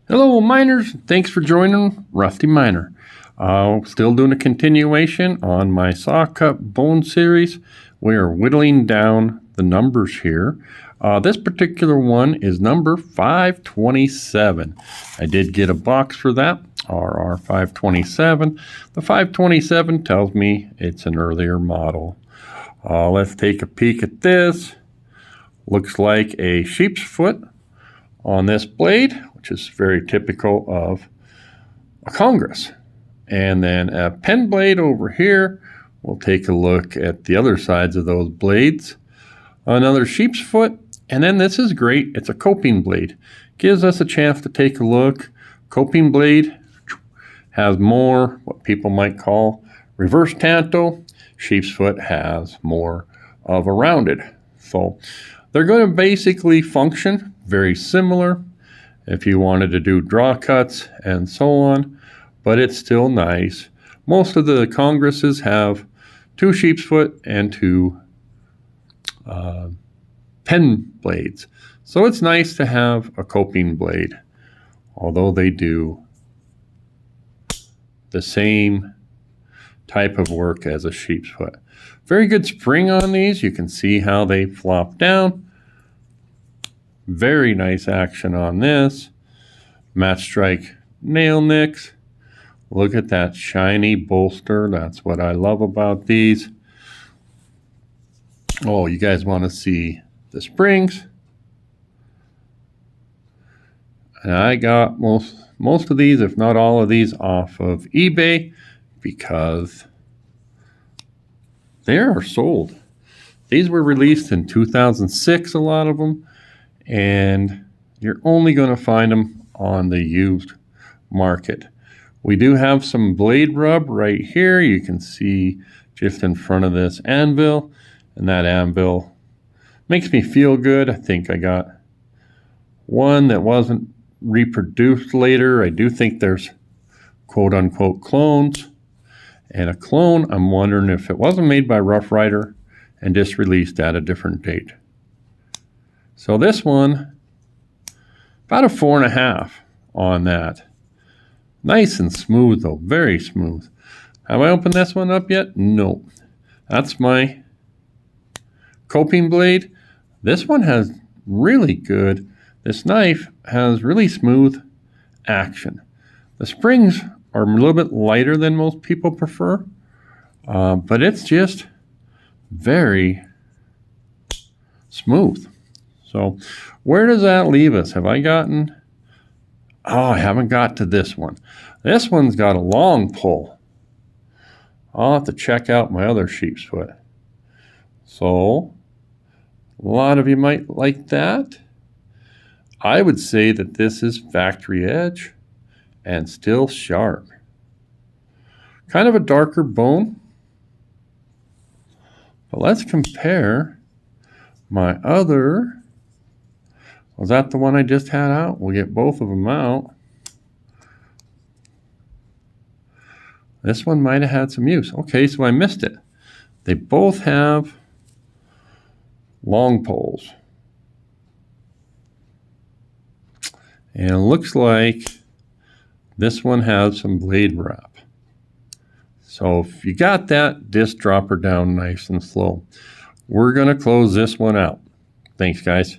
Hello miners, thanks for joining Rusty Miner. Still doing a continuation on my Sawcut bone series. We are whittling down the numbers here. This particular one is number 527. I did get a box for that, RR527. The 527 tells me it's an earlier model. Let's take a peek at this. Looks like a sheep's foot on this blade, which is very typical of a Congress. And then a pen blade over here. We'll take a look at the other sides of those blades. Another sheep's foot. And then this is great. It's a coping blade. Gives us a chance to take a look. Coping blade has more what people might call reverse tanto. Sheep's foot has more of a rounded. So they're going to basically function very similar if you wanted to do draw cuts and so on, but it's still nice. Most of the Congresses have two sheep's foot and two pen blades. So it's nice to have a coping blade, although they do the same type of work as a sheep's foot. Very good spring on these. You can see how they flop down. Very nice action on this. Match strike nail nicks. Look at that shiny bolster. That's what I love about these. Oh, you guys want to see the springs? And I got most of these, if not all of these, off of eBay because they are sold. These were released in 2006, a lot of them, and you're only going to find them on the used market. We do have some blade rub right here. You can see just in front of this anvil, and that anvil makes me feel good. I think I got one that wasn't reproduced later. I do think there's quote-unquote clones. And a clone, I'm wondering if it wasn't made by Rough Rider and just released at a different date. So this one, about a 4.5 on that. Nice and smooth though, very smooth. Have I opened this one up yet? No. That's my coping blade. This one has really good, this knife has really smooth action. The springs are a little bit lighter than most people prefer, but it's just very smooth. So where does that leave us? Have I gotten... Oh, I haven't got to this one. This one's got a long pull. I'll have to check out my other sheep's foot. So a lot of you might like that. I would say that this is factory edge and still sharp. Kind of a darker bone. But let's compare my other. Was that the one I just had out? We'll get both of them out. This one might have had some use. Okay, so I missed it. They both have long poles. And it looks like this one has some blade wrap. So if you got that, just drop her down nice and slow. We're going to close this one out. Thanks, guys.